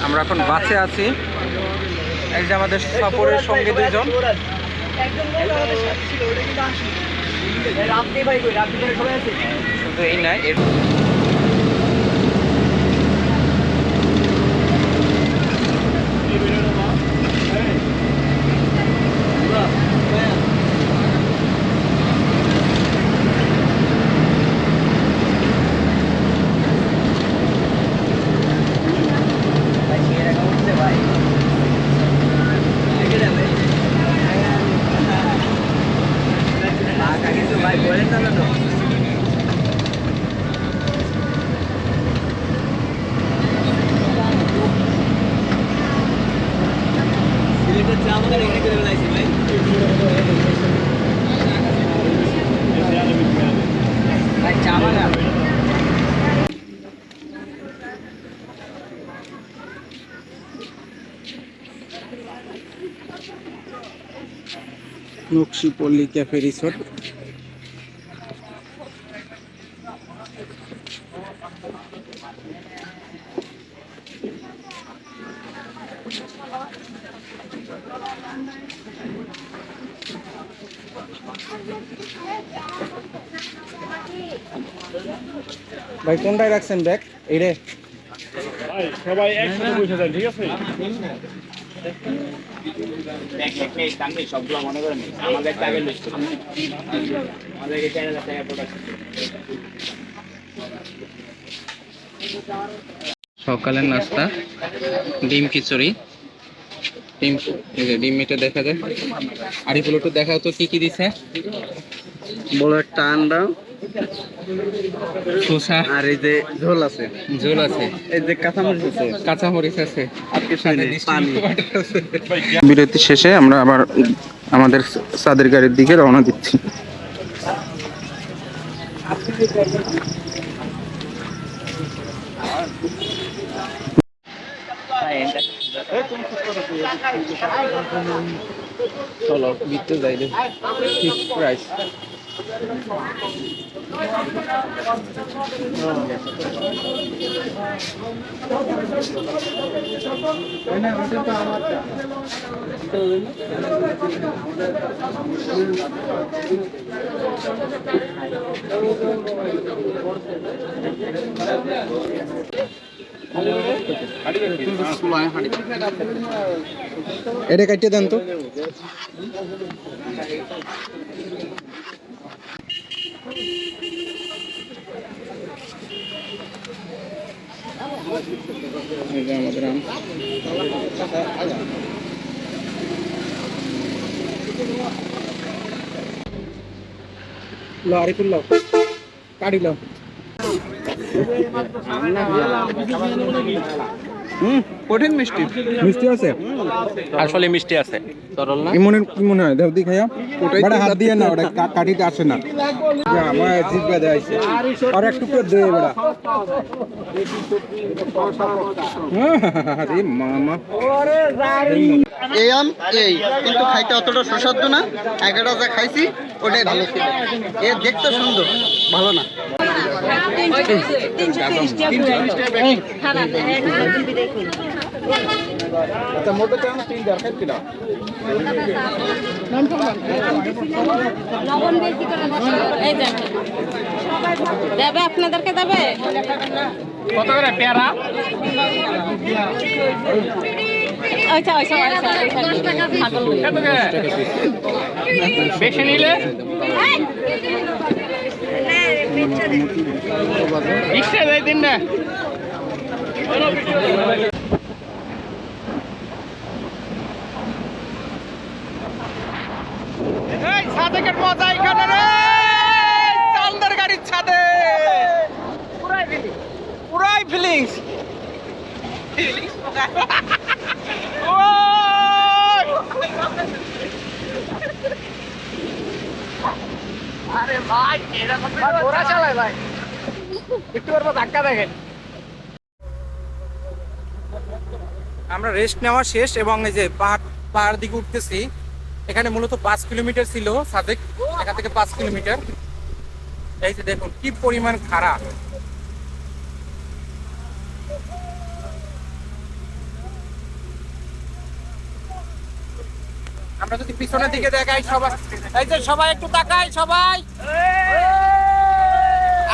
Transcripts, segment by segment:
আমরা এখন বাসে আছি। এই যে আমাদের সফরের সঙ্গে দুজন। শুধু এই নয়, নকশিপল্লী ক্যাফে রিসোর্ট। ভাই কোনটায় রাখছেন ব্যাগ? এই রে ভাই সবাই একসাথে বসে যান, ঠিক আছে? সবগুলো মনে করেন আমাদের টাকা লিস্ট আমাদের 4000 টাকা প্রোডাক্ট। সকালের নাস্তা ডিম খিচুড়ি। ডিম এটা দেখা যায়। আরিফুল একটু দেখাও তো কি কি দিছে। বড় একটা আন্ডা, শসা, আর এই যে ঝোল আছে, এই যে কাঁচামরিচ আছে। পানি। বিরতি শেষে আমরা আবার আমাদের সাদের গাড়ির দিকে রওনা দিচ্ছি। চলো বিতে যাই, ঠিক প্রাইস। এটা কাটিয়ে দেন তো। আমাদের আরিফুল কাটি লো। কঠিন মিষ্টি মিষ্টি আছে, আসলে মিষ্টি আছে। তরল না? কি মনে হয় দেবদি খাইয়া? ওটা হাত দিয়ে না, ওটা কাটিতে আসে না। আমার জিভে দেয়াইছে আর একটু করে দে বড়া। আরে মামা এই আম এই কিন্তু খাইতে অতটা সুস্বাদু না। একটা যা খাইছি ওটাই ভালো ছিল। এ দেখতে সুন্দর, ভালো না। দেবে আপনাদেরকে দেবে কত করে পেয়ারা? বেশি নিলে রিক্সা দেয় দিন না। ছাদে মজা এখানে রে, চালদার গাড়ির ছাদে পুরাই ফিলিংস। আরে ভাই এরকম ঘোড়া চালায় ভাই, একটু ধাক্কা দেখেন। আমরা রেস্ট নেওয়া শেষ এবং এই যে পাহাড় দিকে উঠতেছি। এখানে মূলত 5 কিলোমিটার ছিল সাদেক, এখান থেকে 5 কিলোমিটার। এই যে দেখুন কি পরিমাণ খারাপ। আমরা যদি পিছনের দিকে দেখাই সবাই, এই যে সবাই একটু তাকাই সবাই,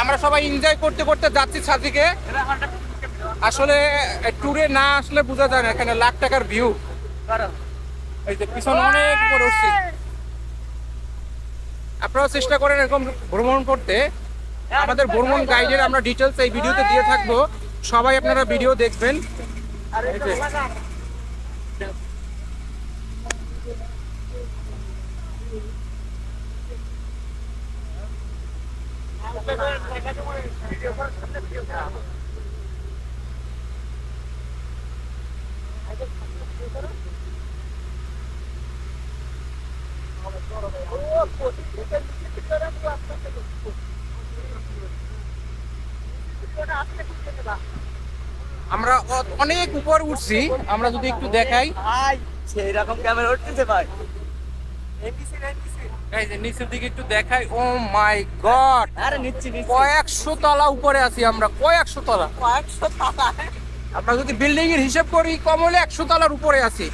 আমরা সবাই এনজয় করতে করতে যাচ্ছি সাদিকে। আসলে ট্যুরে না আসলে বোঝা যায় না এখানে লাখ টাকার ভিউ। এই যে পিছনে অনেক উপরে উঠছি। আপনারাও চেষ্টা করেন এরকম ভ্রমণ করতে। আমাদের ভ্রমণ গাইডের আমরা ডিটেলস এই ভিডিওতে দিয়ে থাকবো, সবাই আপনারা ভিডিও দেখবেন। এই যে আমরা অনেক উপর উঠছি, আমরা যদি একটু দেখাই সেই রকম ক্যামেরা উঠতেছে ভাই। এই যে নিচের দিকে একটু দেখাই, ও মাই গড, আরে নিচ্ছি কয়েকশো তলা উপরে আছি আমরা, কয়েকশো তলা। 100 টাকা। আমরা যদি বিল্ডিং এর হিসাব করি কম হলে 100 তলার উপরে আছি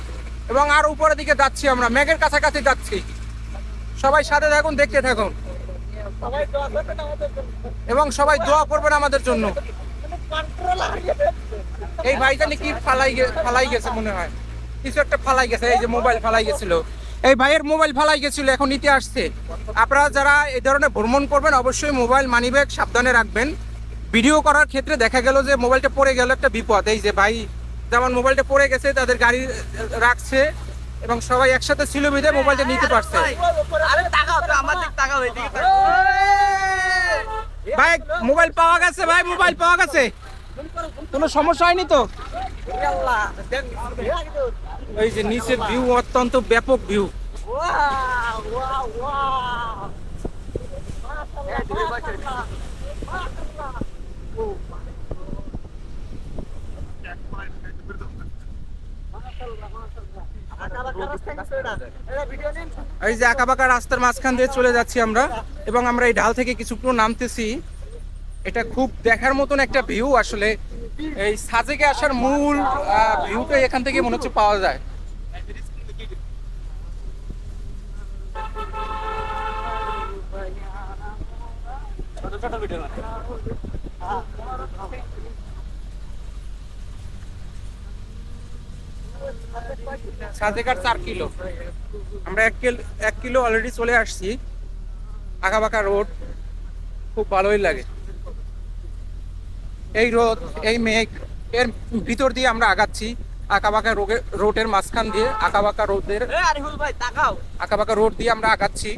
এবং আর উপরের দিকে যাচ্ছি, আমরা মেঘের কাছাকাছি যাচ্ছি। সবাই সাথে থাকুন, দেখতে থাকুন সবাই দোয়া করবেন আমাদের জন্য। এবং সবাই দোয়া করবেন আমাদের জন্য। কন্ট্রোল হারিয়ে ফেলছে। এই ভাইজানি কি ফালাই গেছে মনে হয়, কিছু একটা ফালাই গেছে। এই যে মোবাইল ফালাই গেছিল, এই ভাইয়ের মোবাইল ফালাই গেছিল, এখন নিতে আসছে। আপনারা যারা এই ধরনের ভ্রমণ করবেন অবশ্যই মোবাইল মানিব্যাগ সাবধানে রাখবেন। ভিডিও করার ক্ষেত্রে দেখা গেল যে মোবাইলটা পড়ে গেল, একটা বিপদ। এই যে ভাই যেমন মোবাইলটা পড়ে গেছে, তাদের গাড়ি রাখছে এবং সবাই একসাথে ছিল বিধে মোবাইলটা নিতে পারছে। আরে তাকাও তো, আমার দিকে তাকাও, এদিকে তাকাও। ভাই মোবাইল পাওয়া গেছে, ভাই মোবাইল পাওয়া গেছে, কোনো সমস্যা হয়নি তো? আল্লাহ দেখ। এই যে নিচের ভিউ অত্যন্ত ব্যাপক ভিউ। Wow wow wow. মাশাআল্লাহ। এই যে আঁকাবাঁকা রাস্তার মাঝখান দিয়ে চলে যাচ্ছি আমরা এবং আমরা এই ঢাল থেকে কিছুক্ষণ নামতেছি। এটা খুব দেখার মতন একটা ভিউ। আসলে এই সাজেকে আসার মূল ভিউটা এখান থেকে মনে হচ্ছে পাওয়া যায়। সাজেকার 4 কিলো, আমরা 1 কিলো অলরেডি চলে আসছি। আঁকাবাঁকা রোড, খুব ভালোই লাগে। এই রোদ, এই মেঘ, এর ভিতর দিয়ে আমরা আগাচ্ছি আঁকাবাঁকা রোডের মাঝখান দিয়ে। আঁকাবাঁকা রোডের আরিফুল ভাই তাকাও। আঁকাবাঁকা রোড দিয়ে আমরা আগাচ্ছি।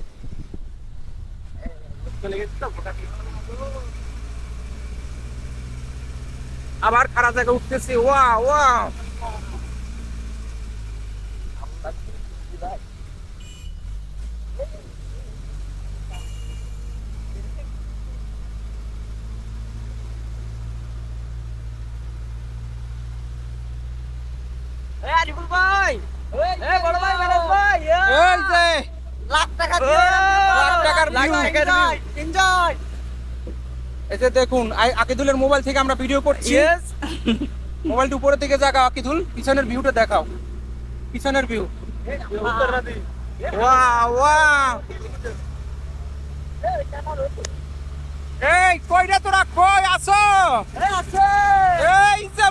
আবার খারাপ জায়গায় উঠতেছি। ওয়া ওয়া আরিফুল ভাই, বড় ভাই, মেরাজ ভাই, এই যে লাখ টাকা দিয়ে লাখ টাকার view। এনজয়। এই যে দেখুন, আকিদুলের মোবাইল থেকে আমরা ভিডিও করছি। ইয়েস। মোবাইলটা উপরের দিকে জাগাও আকিদুল, পিছনের ভিউটা দেখাও, পিছনের ভিউ। Wow wow. এই কইরা তোরা কই আছো? আছে। এই যে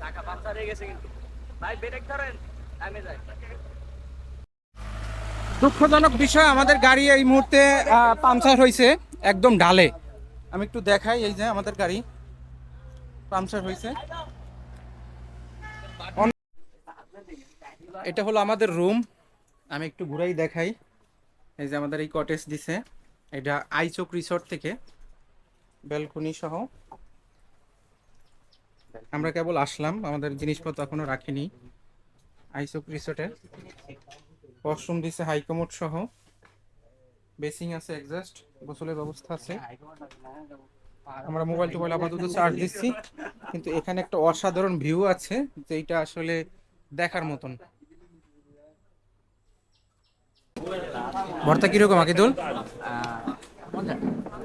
চাকা পাংচার হয়ে গেছে কিন্তু ভাই, ব্রেক ধরেন, টাইমে যায়। দুঃখজনক বিষয়, আমাদের গাড়ি এই মুহূর্তে পাংচার হয়েছে একদম ঢালে। আমি একটু দেখাই, এই যে আমাদের গাড়ি পাংচার হয়েছে। এটা হলো আমাদের রুম। আমি একটু ঘুরাই দেখাই। এই যে আমাদের এই কটেজ দিছে, এটা আইচক রিসোর্ট থেকে, ব্যালকনি সহ। আমরা কেবল আসলাম, আমাদের জিনিসপত্র এখনো রাখিনি। আইচক রিসোর্টে ওয়াশরুম দিছে হাইকমোড সহ, বেসিং আছে, এক্সস্ট, গোসলের ব্যবস্থা আছে। আমরা মোবাইল টোবাইল আপাতত চার্জ দিচ্ছি, কিন্তু এখানে একটা অসাধারণ ভিউ আছে যেটা আসলে দেখার মতন। ভর্তা কিরকম আকিদুল?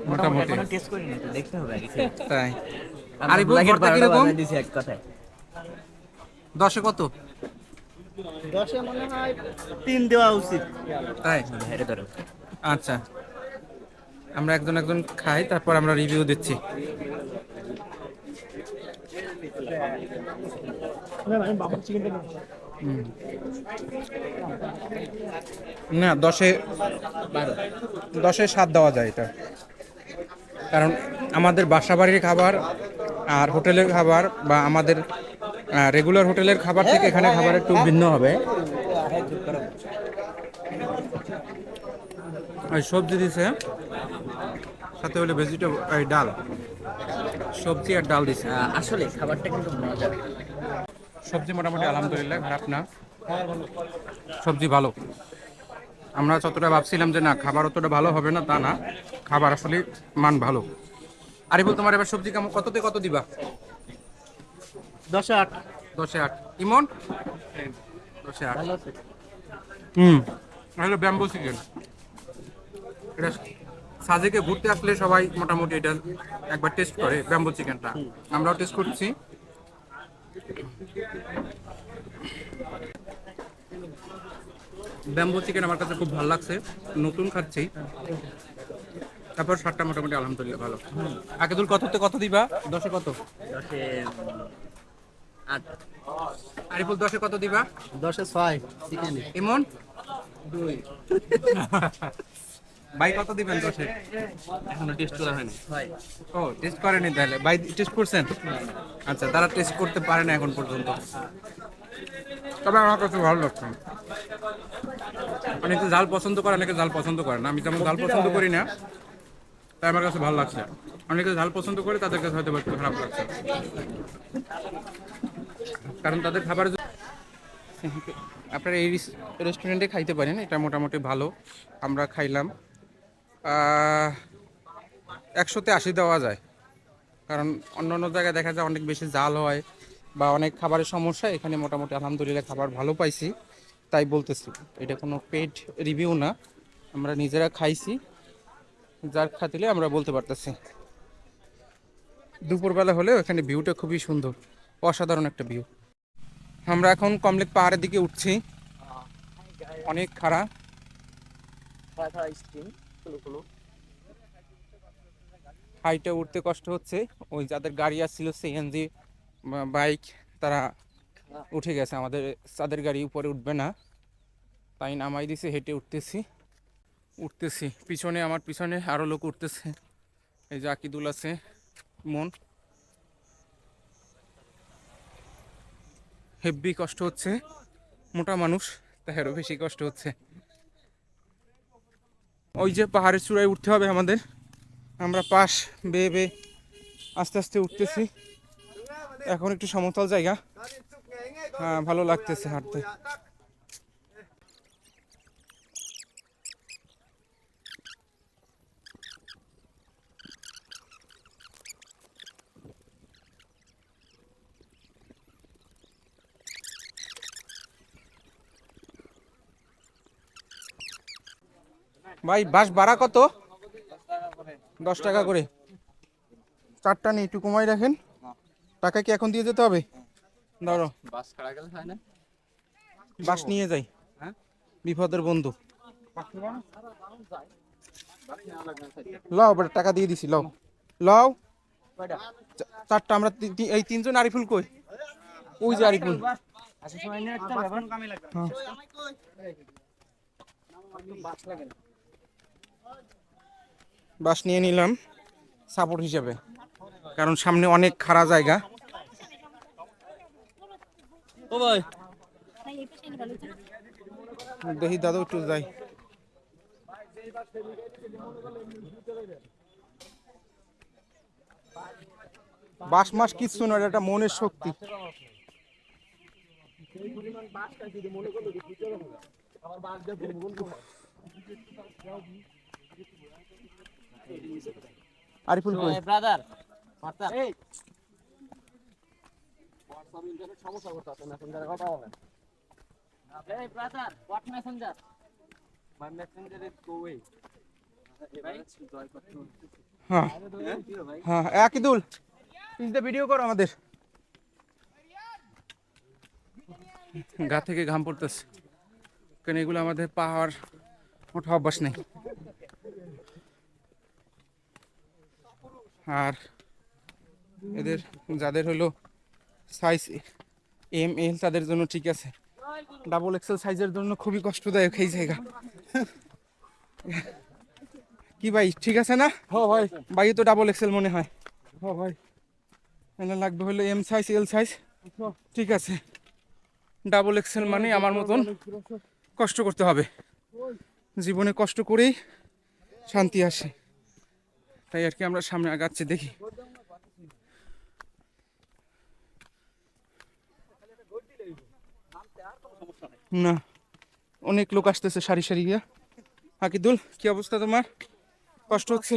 মোটামুটি টেস্ট করি না, তো দেখতে হবে আগে। তাই। আরিফুল, ভর্তা কিরকম? দিছি এক কথায়। 10-এ কত? 10-এ মনে হয় 3 দেওয়া উচিত। তাই? হেরে ধরো। আচ্ছা, আমরা একজন একজন খাই, তারপর আমরা রিভিউ দিচ্ছি। না, 10-এ 7 দেওয়া যায় এটা, কারণ আমাদের বাসাবাড়ির খাবার আর হোটেলের খাবার বা আমাদের রেগুলার হোটেলের খাবার থেকে এখানে খাবার একটু ভিন্ন হবে। ওই সবজি দিছে সাথে, হলে ভেজিটেবল, এই ডাল, সবজি আর ডাল দিছে। আসলে খাবারটা কিন্তু মজা। সবজি মোটামুটি আলহামদুলিল্লাহ, খারাপ না, সবজি ভালো। আমরা যতটা ভাবছিলাম যে না খাবার অতটা ভালো হবে না, তা না, খাবার আসলে মান ভালো। আরিফুল, তোমার এবার সবজি কেমন, কততে কত দিবা? 10-এ 8। 10-এ 8। ইমন? 10-এ 8। ভালো আছে। হলো ব্যাম্বো চিকেন। এটা সাজেকে ঘুরতে আসলে সবাই মোটামুটি এটা একবার টেস্ট করে, ব্যাম্বো চিকেনটা। আমরাও টেস্ট করছি। ব্যাম্বো চিকেন আমার কাছে খুব ভালো লাগছে, নতুন খাচ্ছি। তারপর স্বাদটা মোটামুটি আলহামদুলিল্লাহ ভালো। আকিদুল, কততে কত দিবা? 10-এ কত? 10-এ 8। আরিফুল, 10-এ কত দিবা? 10-এ 6 চিকেনে। ইমন? 2। ভাই কত দিবেন 10-এ? এখনো টেস্ট করা হয়নি। ও, টেস্ট করেনি তাহলে? ভাই টেস্ট করছেন? আচ্ছা, তারা টেস্ট করতে পারে না এখন পর্যন্ত, তবে আমার কাছে ভালো লাগছে। অনেকে ঝাল পছন্দ করে, অনেকে ঝাল পছন্দ করে না। আমি যেমন ঝাল পছন্দ করি না, তাই আমার কাছে ভালো লাগছে। অনেকে ঝাল পছন্দ করে, তাদের কাছে হয়তো একটু খারাপ লাগছে, কারণ তাদের খাবার। আপনারা এই রেস্টুরেন্টে খাইতে পারেন, এটা মোটামুটি ভালো। আমরা খাইলাম, 100-তে 80 দেওয়া যায়, কারণ অন্য অন্য জায়গায় দেখা যায় অনেক বেশি জাল হয় বা অনেক খাবারের সমস্যা। এখানে মোটামুটি আলহামদুলিল্লাহ খাবার ভালো পাইছি, তাই বলতেছি। এটা কোনো পেড রিভিউ না, আমরা নিজেরা খাইছি, যার খাতিলে আমরা বলতে পারতেছি। দুপুরবেলা হলেও এখানে ভিউটা খুবই সুন্দর, অসাধারণ একটা ভিউ। আমরা এখন কমলেক পাহাড়ের দিকে উঠছি, অনেক খাড়া। হাইটে উঠতে কষ্ট হচ্ছে। ওই যাদের গাড়ি আসছিল সিএনজি বাইক, তারা উঠে গেছে, আমাদের যাদের গাড়ি উপরে উঠবে না, তাই নামাই দিছে। হেঁটে উঠতেছি। পিছনে, আমার পিছনে আরো লোক উঠতেছে। এই যে আকিদুল আছে, মন। হেভি কষ্ট হচ্ছে, মোটা মানুষ, তাদেরও বেশি কষ্ট হচ্ছে। ওই যে পাহাড়ের চূড়ায় উঠতে হবে আমাদের, আমরা পাশ বেয়ে বেয়ে আস্তে আস্তে উঠতেছি। এখন একটু সমতল জায়গা, হ্যাঁ ভালো লাগতেছে হাঁটতে। ভাই, বাস ভাড়া কত? 10 টাকা করে। 4টা নেই, একটু কমাই রাখেন। টাকা কি এখন দিয়ে যেতে হবে? ধরো, বাস খাড়া গেলে হয় না। বাস নিয়ে যাই, বিপদের বন্ধু। লও, বেটা টাকা দিয়ে দিছি, লও লও। 4টা আমরা এই 3জন। আরিফুল কই? ওই যে আরিফুল। বাস নিয়ে নিলাম সাপোর্ট হিসাবে, কারণ সামনে অনেক খাড়া জায়গা। ও ভাই, দেখি দাদু একটু যাই। বাস মাস কিচ্ছু না, এটা মনের শক্তি। আরিফুল কই? ব্রাদার হ্যাঁ হ্যাঁ আকিদুল ভিডিও করো আমাদের। গা থেকে ঘাম পড়তেছে, কারণ এগুলো আমাদের পাহাড় ওঠা অভ্যাস নেই। আর এদের যাদের হলো সাইজ ML তাদের জন্য ঠিক আছে, ডাবল এক্সেল সাইজের জন্য খুবই কষ্টদায়ক এই জায়গা। কি ভাই ঠিক আছে না? হ্যাঁ ভাই, ভাই তো ডাবল এক্সেল মনে হয়। হ্যাঁ ভাই, এখানে লাগবে হলো M সাইজ L সাইজ, ঠিক আছে। ডাবল এক্সেল মানে আমার মতন কষ্ট করতে হবে, জীবনে কষ্ট করেই শান্তি আসে, তাই আর কি আমরা সামনে আগাচ্ছি। দেখি না, অনেক লোক আসতেছে সারি সারি গিয়া। আকিদুল কি অবস্থা তোমার? কষ্ট হচ্ছে?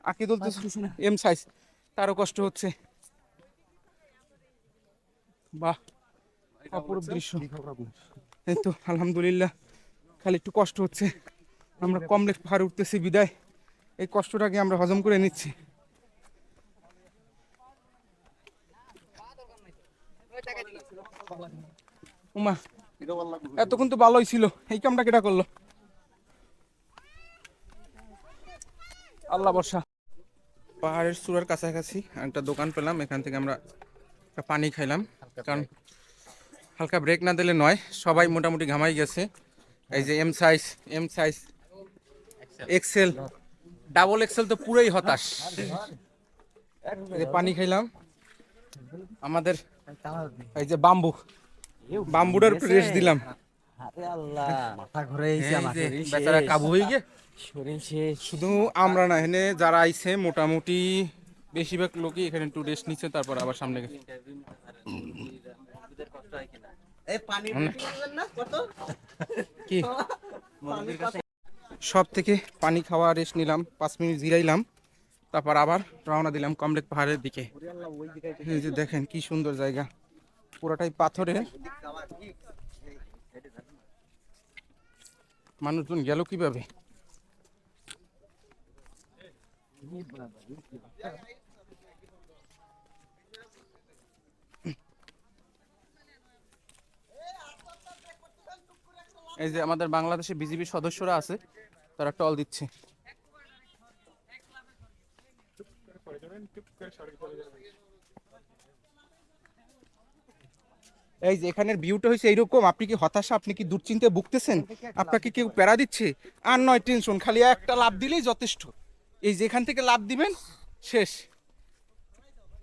আকিদুল তো M সাইজ, তারও কষ্ট হচ্ছে। বাহ, অপরূপ দৃশ্য। এই তো আলহামদুলিল্লাহ, খালি একটু কষ্ট হচ্ছে। আমরা কমপ্লেক্স পাহাড়ে উঠতেছি বিদায় এই কষ্টটাকে আমরা হজম করে নিচ্ছি। উমা, এতক্ষণ তো ভালোই ছিল, এই কামটা কেটা করলো? আল্লাহ বর্ষা। পাহাড়ের চূড়ার কাছাকাছি একটা দোকান পেলাম, এখান থেকে আমরা একটা পানি খাইলাম, কারণ হালকা ব্রেক না দিলে নয়। সবাই মোটামুটি ঘামাই গেছে। এই যে M size Excel, double XL তো পুরোই হতাশ। এই যে পানি খাইলাম, আমাদের এই যে বাম্বুটার উপর রেস্ট দিলাম। মাথা ঘুরে বেচারা কাবু হয়ে গিয়ে। শুধু আমরা না, এখানে যারা আইছে মোটামুটি বেশিরভাগ লোকই এখানে একটু রেস্ট নিচ্ছে, তারপর আবার সামনে গেছে। কি সব থেকে পানি খাওয়া রেস্ট নিলাম, 5 মিনিট জিরাইলাম, তারপর আবার রওনা দিলাম কমলেক পাহাড়ের দিকে। এই যে দেখেন কি সুন্দর জায়গা, পুরোটাই পাথরের। মানুষজন গেল কিভাবে? এই যে আমাদের বাংলাদেশে বিজিবি সদস্যরা আছে, তারা টল দিচ্ছে। এই যে এখানের ভিউটা হয়েছে এইরকম। আপনি কি হতাশা, আপনি কি দুশ্চিন্তায় ভুগতেছেন, আপনাকে কেউ প্যারা দিচ্ছে? আর নয় টেনশন, খালি একটা লাভ দিলেই যথেষ্ট। এই যে এখান থেকে লাভ দিবেন, শেষ।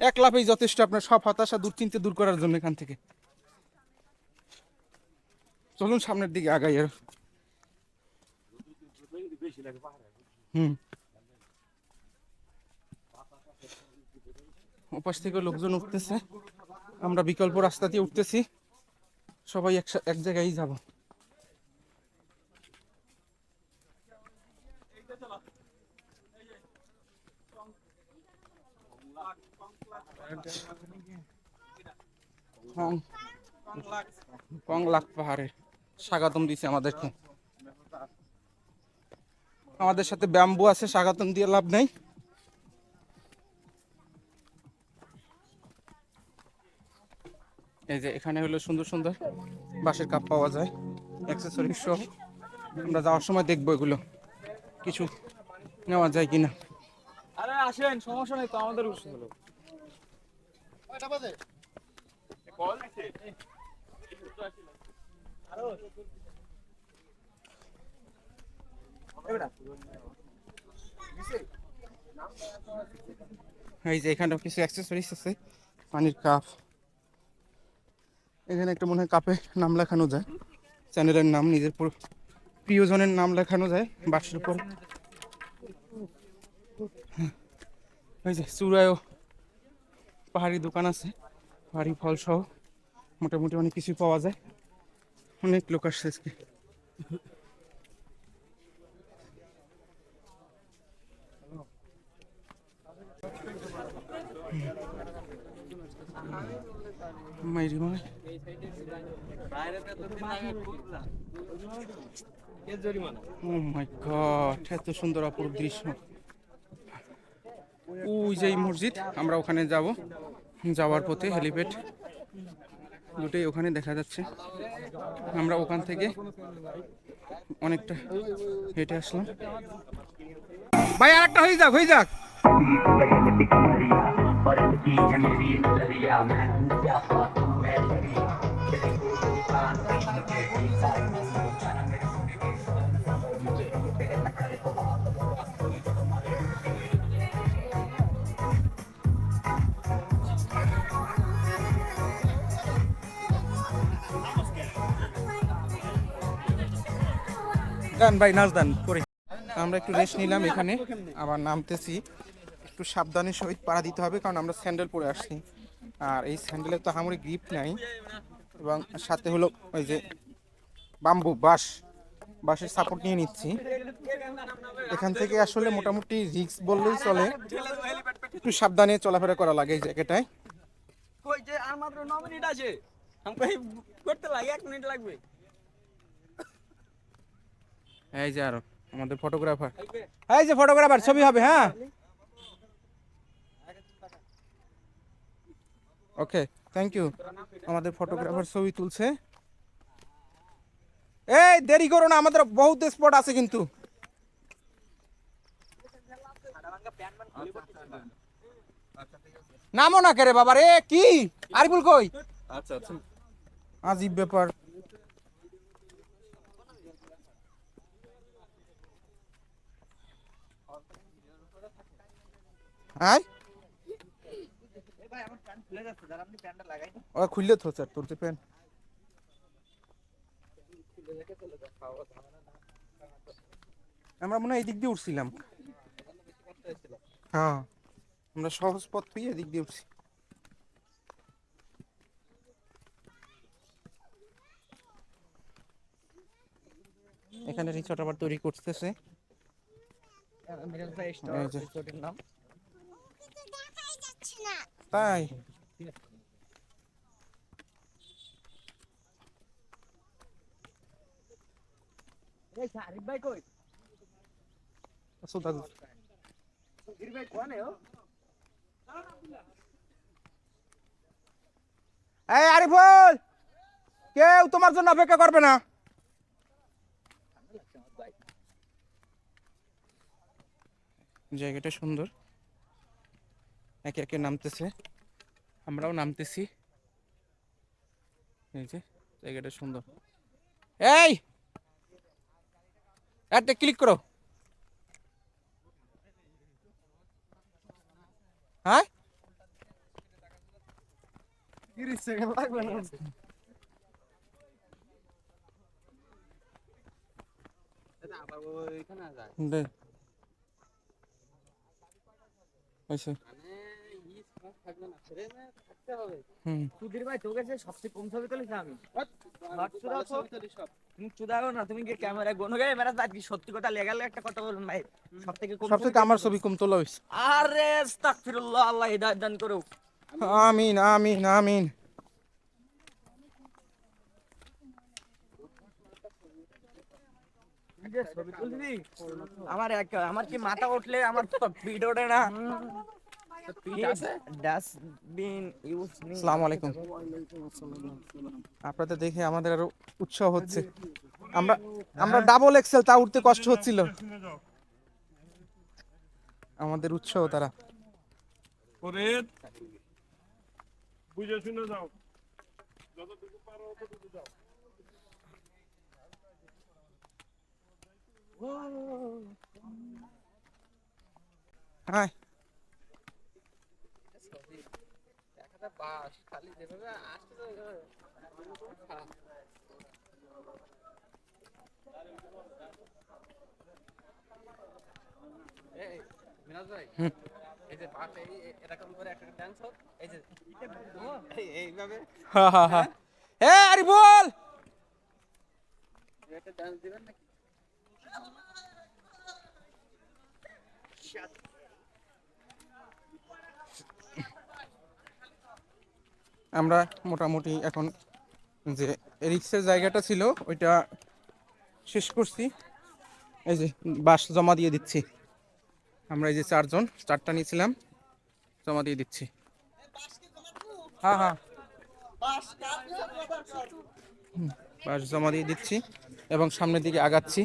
এক লাভেই যথেষ্ট আপনার সব হতাশা দুশ্চিন্তা দূর করার জন্য। এখান থেকে চলুন সামনের দিকে আগাই। আর ওপাশ থেকে লোকজন উঠতেছে, আমরা বিকল্প রাস্তা দিয়ে উঠতেছি, সবাই এক জায়গায় যাব। কংলাক পাহাড়ে স্বাগতম দিছে আমাদেরকে। আমাদের সাথে ব্যাম্বু আছে, স্বাগতম দিয়ে লাভ নাই। এই যে এখানে হলো সুন্দর সুন্দর বাঁশের কাপ পাওয়া যায়, অ্যাক্সেসরিজ সহ। আমরা যাওয়ার সময় দেখবো এগুলো কিছু নেওয়া যায় কিনা। আরে আসেন, সমস্যা নেই তো, আমাদের উৎস হলো। এই যে এখানে কিছু অ্যাক্সেসরিজ আছে, পানির কাপ। এখানে একটা মনে হয় কাপে নাম লেখানো যায়, চ্যানেলের নাম, নিজের প্রিয়জনের নাম লেখানো যায় বাসের উপর। এই যে চূড়ায়ও পাহাড়ি দোকান আছে, পাহাড়ি ফল সহ মোটামুটি অনেক কিছু পাওয়া যায়। অনেক লোক আসছে আজকে। মাইরি মানে ও মাই গড, এত সুন্দর অপরূপ দৃশ্য। ওই যে এই মসজিদ, আমরা ওখানে যাব, যাওয়ার পথে হেলিপ্যাড দুটোই ওখানে দেখা যাচ্ছে। আমরা ওখান থেকে অনেকটা হেঁটে আসলাম। ভাই আর একটা হয়ে যাক, হয়ে যাক। দান ভাই, নাচ দান করি। আমরা একটু রেস্ট নিলাম এখানে, আবার নামতেছি। একটু সাবধানের সহিত পাড়া দিতে হবে, কারণ আমরা স্যান্ডেল পরে আসছি, আর এই স্যান্ডেলের তো হামরি গ্রিপ নাই, এবং সাথে হলো ওই যে বাম্বু বাঁশের সাপোর্ট নিয়ে নিচ্ছি। এখান থেকে আসলে মোটামুটি রিস্ক বললেই চলে, একটু সাবধানে চলাফেরা করা লাগে এই জায়গাটায়। কই যে আর মাত্র 9 মিনিট আছে, আমাকে করতে লাগে 1 মিনিট লাগবে। এই যে আরো আমাদের ফটোগ্রাফার, এই যে ফটোগ্রাফার, ছবি হবে। হ্যাঁ, ওকে, থ্যাংক ইউ। আমাদের ফটোগ্রাফার ছবি তুলছে। এই দেরি করো না, আমাদের বহুত স্পট আছে কিন্তু। নামো না করে বাবা রে, কি আরিফুল কই? আচ্ছা আচ্ছা, আজীব ব্যাপার। হ্যাঁ, ও খুললে তো স্যার, তোর যে প্যান্ট। আমরা মনে হয় এই দিক দিয়ে উঠছিলাম। হ্যাঁ, আমরা সহজ পথ পেয়ে এদিক দিয়ে উঠছি। এখানে রিসোর্ট আবার তৈরি করতেছে। তাই আরিফ ভাই কই? এই আরিফুল, কেউ তোমার জন্য অপেক্ষা করবে না। জায়গাটা সুন্দর, একে একে নামতেছে, আমরাও নামতেছি। এই যে জায়গাটা সুন্দর। এই একটা ক্লিক করো। হ্যাঁ, 30 সেকেন্ড লাগবে না। এটা আবার ওইখানে যায়। দে আচ্ছা, মানে ই স্মোক থাকবে না, ফ্রেমে থাকতে হবে। হুম, সুধীর ভাই তোকে যে সবচেয়ে কম ছবি তুলিস আমি। তুমি চুদাও না, তুমি কি ক্যামেরা গোনো গে মেরা আজকে সত্যি কথা লেগালে একটা কথা বলুন ভাই, সবথেকে কম সবচেয়ে আমার ছবি কম তোলা হয়েছে। আরে আস্তাগফিরুল্লাহ, আল্লাহ হিদায়াত দান করুক। আমিন আমিন আমিন। ছবি তুলবি? আমার কি মাথা উঠলে আমার তো পিঠ ওঠে না। Dustbin use me. আসসালামু আলাইকুম। আপনাদের দেখে আমাদের আরো উৎসাহ হচ্ছে। আমরা ডাবল এক্সেল, তা উঠতে কষ্ট হচ্ছিল। আমাদের উৎসাহ তারা। বুঝে শুনে যাও, যতটুকু পারো ততটুকু যাও। হ্যাঁ, মিনাজ ভাই এই যে পাশে এরকম করে একটা ডান্স হোক এই যে এইভাবে হ্যাঁ হ্যাঁ হ্যাঁ এ আরে বল একটা ডান্স দিবেন নাকি? আমরা মোটামুটি এখন যে রিক্সের জায়গাটা ছিল ওইটা শেষ করছি। এই যে বাস জমা দিয়ে দিচ্ছি আমরা, এই যে চারটা নিয়েছিলাম, জমা দিয়ে দিচ্ছি। হ্যাঁ হ্যাঁ বাস জমা দিয়ে দিচ্ছি এবং সামনের দিকে আগাচ্ছি।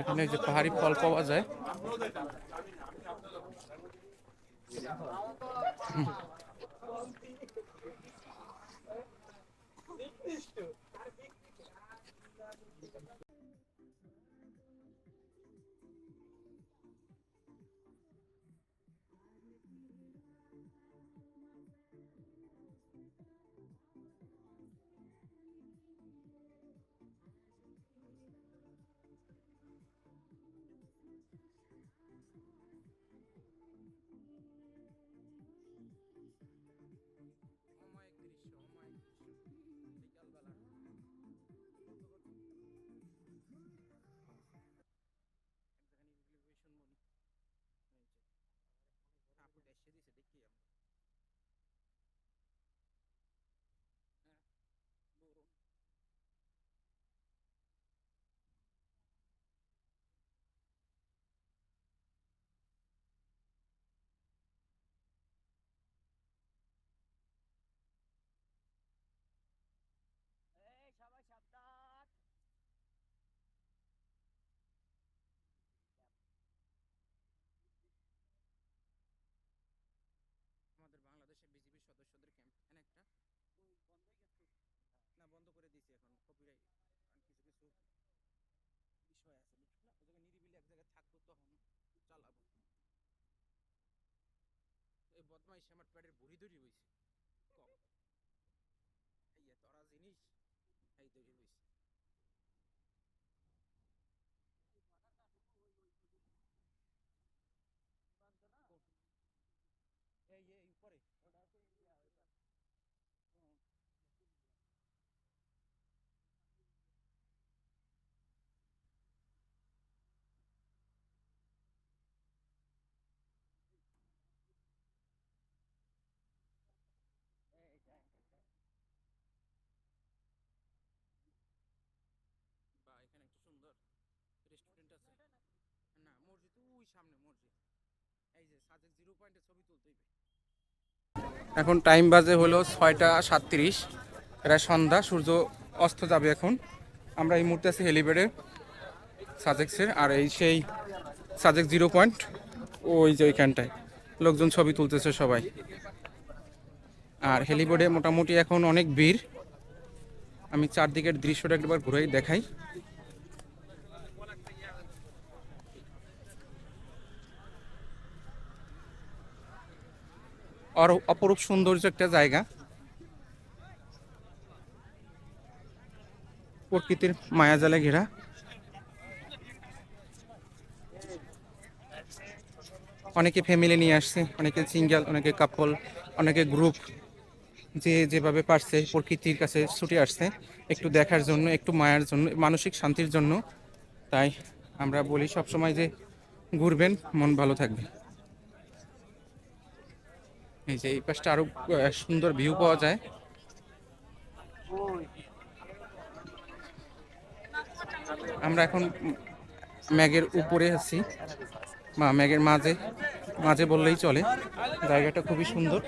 এখানে যে পাহাড়ি ফল পাওয়া যায়। আমাদের বাংলাদেশের বিজিবির সদস্যদের ক্যাম্প এখানে একটা না বন্ধ করে দিয়েছি এখন, কপিরাইট কিছু কিছু বিষয় আছে বুঝছো না, ওই জায়গায় নিরিবিলি এক জায়গায় থাকতো তখন চালাবো। এই বদমাইশে আমার পেটের ভুড়ি ধরি হয়েছে কম, এই তোরা জিনিস এই ধরি হয়েছে। এই উপরে বা এখানে একটা সুন্দর রেস্টুরেন্ট আছে না, মসজিদ ওই সামনে মসজিদ। এই যে সাজেক 0 পয়েন্টে ছবি তুলতে হইবে। এখন টাইম বাজে হলো 6টা 37, প্রায় সন্ধ্যা, সূর্য অস্ত যাবে এখন। আমরা এই মুহূর্তে আছি হেলিপ্যাডে সাজেক্সের, আর এই সেই সাজেক 0 পয়েন্ট ওই যে ওইখানটায় লোকজন ছবি তুলতেছে সবাই। আর হেলিপ্যাডে মোটামুটি এখন অনেক ভিড়। আমি চারদিকের দৃশ্যটা একবার ঘুরে দেখাই। আর অপরূপ সৌন্দর্য একটা জায়গা, প্রকৃতির মায়াজালে ঘেরা। অনেকে ফ্যামিলি নিয়ে আসছে, অনেকে সিঙ্গেল, অনেকে কাপল, অনেকে গ্রুপ, যে যেভাবে পারছে প্রকৃতির কাছে ছুটে আসছে একটু দেখার জন্য, একটু মায়ার জন্য, মানসিক শান্তির জন্য। তাই আমরা বলি সবসময় যে ঘুরবেন, মন ভালো থাকবে। এই যে এই পাশটা আরো সুন্দর ভিউ পাওয়া যায়। আমরা এখন ম্যাগের উপরে আছি, বা ম্যাগের মাঝে মাঝে বললেই চলে। জায়গাটা খুবই সুন্দর।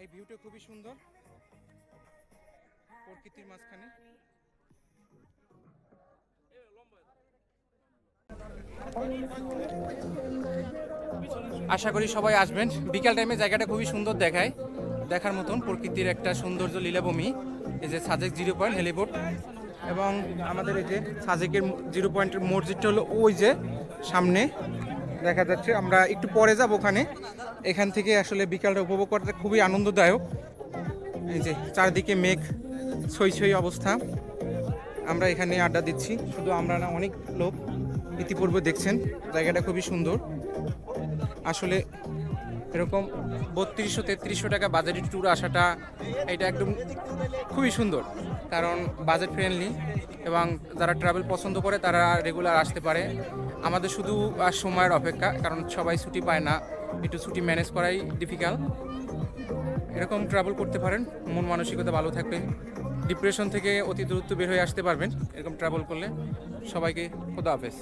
এই ভিউটা খুবই সুন্দর প্রকৃতির মাঝখানে। আশা করি সবাই আসবেন। বিকাল টাইমে জায়গাটা খুবই সুন্দর দেখায়, দেখার মতন প্রকৃতির একটা সৌন্দর্য লীলাভূমি। এই যে সাজেক 0 পয়েন্ট হেলিপোর্ট, এবং আমাদের এই যে সাজেকের 0 পয়েন্টের মসজিদটা হলো ওই যে সামনে দেখা যাচ্ছে। আমরা একটু পরে যাব ওখানে। এখান থেকে আসলে বিকালটা উপভোগ করতে খুবই আনন্দদায়ক। এই যে চারদিকে মেঘ ছই ছই অবস্থা। আমরা এখানে আড্ডা দিচ্ছি, শুধু আমরা না, অনেক লোক ইতিপূর্বে দেখছেন। জায়গাটা খুবই সুন্দর আসলে। এরকম 3200-3300 টাকা বাজেটের ট্যুর আসাটা এটা একদম খুবই সুন্দর, কারণ বাজেট ফ্রেন্ডলি এবং যারা ট্রাভেল পছন্দ করে তারা রেগুলার আসতে পারে। আমাদের শুধু আর সময়ের অপেক্ষা, কারণ সবাই ছুটি পায় না, একটু ছুটি ম্যানেজ করাই ডিফিকাল্ট। এরকম ট্রাভেল করতে পারেন, মন মানসিকতা ভালো থাকবে, ডিপ্রেশন থেকে অতি দ্রুত বের হয়ে আসতে পারবেন এরকম ট্রাভেল করলে। সবাইকে খোদা হাফেজ।